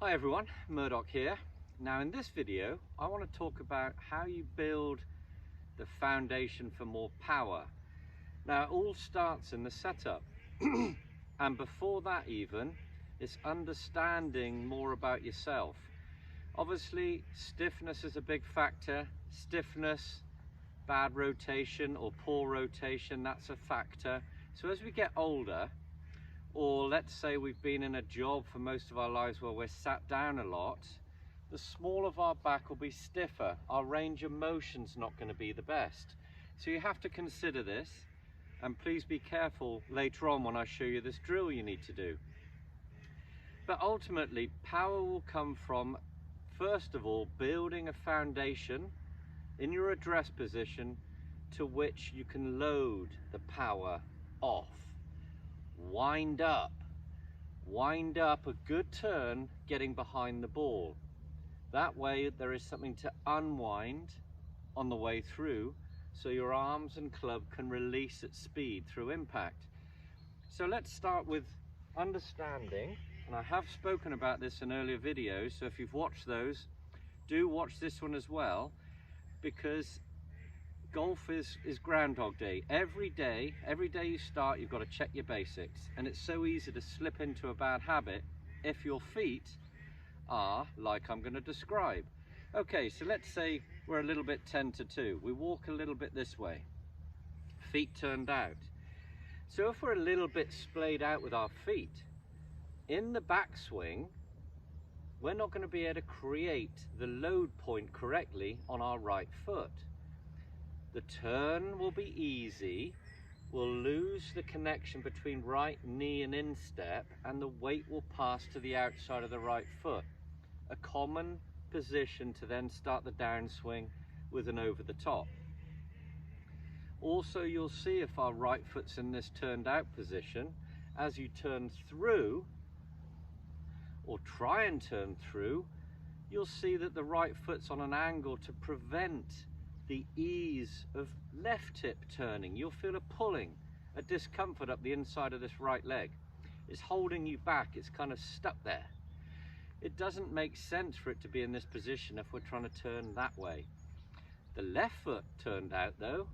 Hi everyone, Murdoch here. Now in this video I want to talk about how you build the foundation for more power. Now it all starts in the setup and before that even it's understanding more about yourself. Obviously stiffness is a big factor. Stiffness, bad rotation or poor rotation, that's a factor. So as we get older, or let's say we've been in a job for most of our lives where we're sat down a lot, the small of our back will be stiffer. Our range of motion's not going to be the best. So you have to consider this, and please be careful later on when I show you this drill you need to do. But ultimately, power will come from, first of all, building a foundation in your address position to which you can load the power off. Wind up a good turn getting behind the ball. That way there is something to unwind on the way through, so your arms and club can release at speed through impact. So let's start with understanding, and I have spoken about this in earlier videos, so if you've watched those, do watch this one as well, because golf is Groundhog Day. Every day you start, you've got to check your basics, and it's so easy to slip into a bad habit if your feet are like I'm going to describe. Okay, so let's say we're a little bit 10 to 2. We walk a little bit this way, feet turned out. So if we're a little bit splayed out with our feet, in the backswing, we're not going to be able to create the load point correctly on our right foot. The turn will be easy, we'll lose the connection between right knee and instep, and the weight will pass to the outside of the right foot. A common position to then start the downswing with an over the top. Also, you'll see if our right foot's in this turned out position, as you turn through, or try and turn through, you'll see that the right foot's on an angle to prevent the ease of left hip turning. You'll feel a pulling, a discomfort up the inside of this right leg. It's holding you back, it's kind of stuck there. It doesn't make sense for it to be in this position if we're trying to turn that way. The left foot turned out though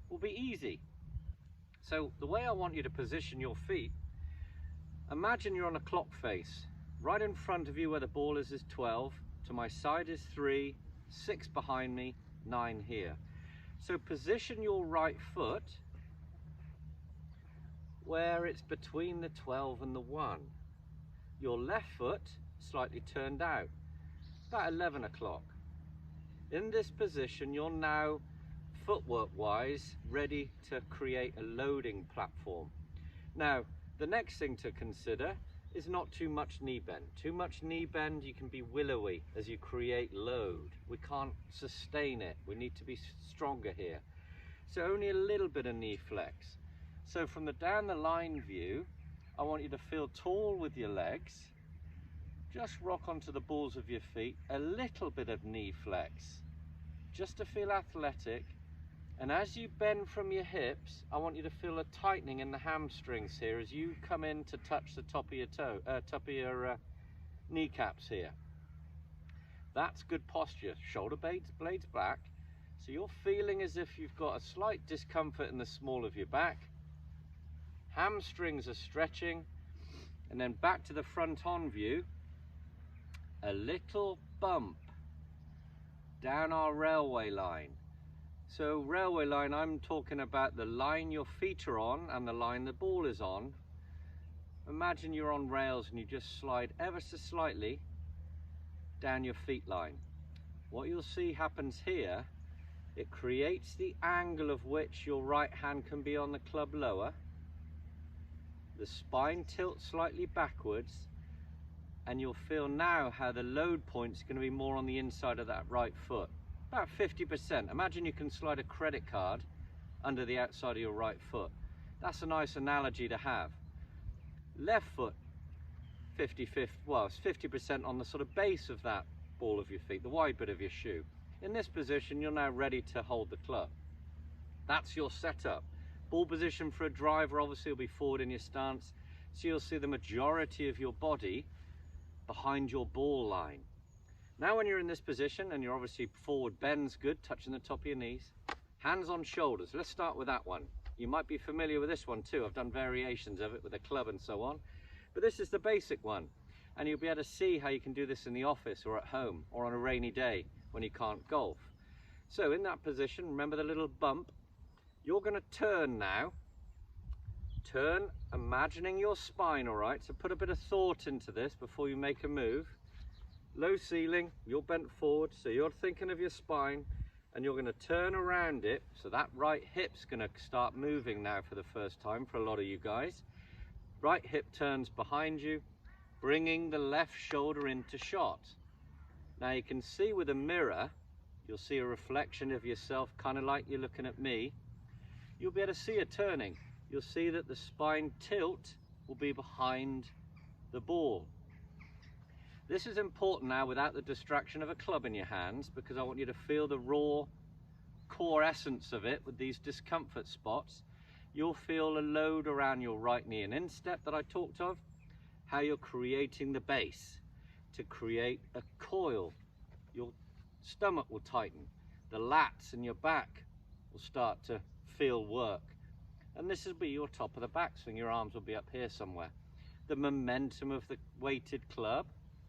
will be easy. So the way I want you to position your feet, imagine you're on a clock face. Right in front of you where the ball is 12, to my side is 3, 6 behind me, 9 here. So position your right foot where it's between the 12 and the 1. Your left foot slightly turned out, about 11 o'clock. In this position, you're now, footwork wise, ready to create a loading platform. Now, the next thing to consider is not too much knee bend. Too much knee bend, you can be willowy as you create load. We can't sustain it. We need to be stronger here. So only a little bit of knee flex. So from the down the line view, I want you to feel tall with your legs. Just rock onto the balls of your feet. A little bit of knee flex, just to feel athletic. And as you bend from your hips, I want you to feel a tightening in the hamstrings here as you come in to touch the top of your toe, kneecaps here. That's good posture. Shoulder blades back. So you're feeling as if you've got a slight discomfort in the small of your back. Hamstrings are stretching. And then back to the front on view. A little bump down our railway line. So railway line, I'm talking about the line your feet are on and the line the ball is on. Imagine you're on rails and you just slide ever so slightly down your feet line. What you'll see happens here, it creates the angle of which your right hand can be on the club lower. The spine tilts slightly backwards, and you'll feel now how the load point is going to be more on the inside of that right foot. About 50%. Imagine you can slide a credit card under the outside of your right foot. That's a nice analogy to have. Left foot, it's 50% on the sort of base of that ball of your feet, the wide bit of your shoe. In this position, you're now ready to hold the club. That's your setup. Ball position for a driver obviously will be forward in your stance. So you'll see the majority of your body behind your ball line. Now when you're in this position and you're obviously forward bend's good, touching the top of your knees, hands on shoulders. Let's start with that one. You might be familiar with this one too. I've done variations of it with a club and so on, but this is the basic one, and you'll be able to see how you can do this in the office or at home or on a rainy day when you can't golf. So in that position, remember the little bump, you're going to turn now. Turn, imagining your spine, all right? So put a bit of thought into this before you make a move. Low ceiling, you're bent forward, so you're thinking of your spine, and you're going to turn around it. So that right hip's going to start moving now for the first time for a lot of you guys. Right hip turns behind you, bringing the left shoulder into shot. Now you can see with a mirror, you'll see a reflection of yourself, kind of like you're looking at me. You'll be able to see a turning. You'll see that the spine tilt will be behind the ball. This is important now without the distraction of a club in your hands, because I want you to feel the raw core essence of it with these discomfort spots. You'll feel a load around your right knee and instep that I talked of, how you're creating the base to create a coil. Your stomach will tighten, the lats in your back will start to feel work. And this will be your top of the backswing. Your arms will be up here somewhere. The momentum of the weighted club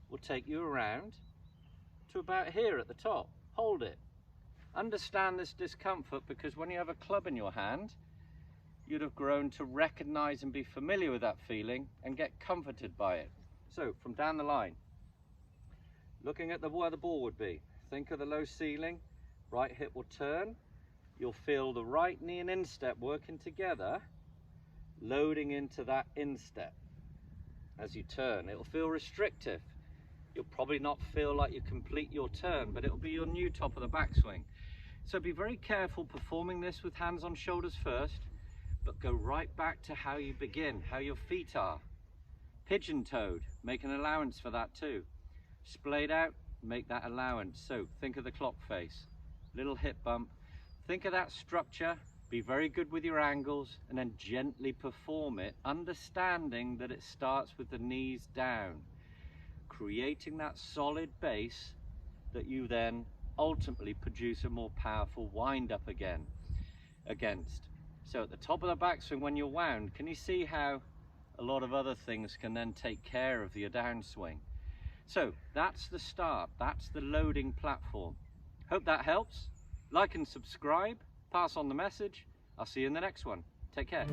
will take you around to about here at the top. Hold it. Understand this discomfort, because when you have a club in your hand, you'd have grown to recognize and be familiar with that feeling and get comforted by it. So from down the line, looking at where the ball would be, think of the low ceiling, right hip will turn. You'll feel the right knee and instep working together, loading into that instep as you turn. It'll feel restrictive. You'll probably not feel like you complete your turn, but it'll be your new top of the backswing. So be very careful performing this with hands on shoulders first, but go right back to how you begin, how your feet are. Pigeon-toed, make an allowance for that too. Splayed out, make that allowance. So think of the clock face, little hip bump. Think of that structure, be very good with your angles, and then gently perform it, understanding that it starts with the knees down, creating that solid base that you then ultimately produce a more powerful wind up against. So at the top of the backswing when you're wound, can you see how a lot of other things can then take care of your downswing? So that's the start, that's the loading platform. Hope that helps. Like and subscribe, pass on the message. I'll see you in the next one. Take care.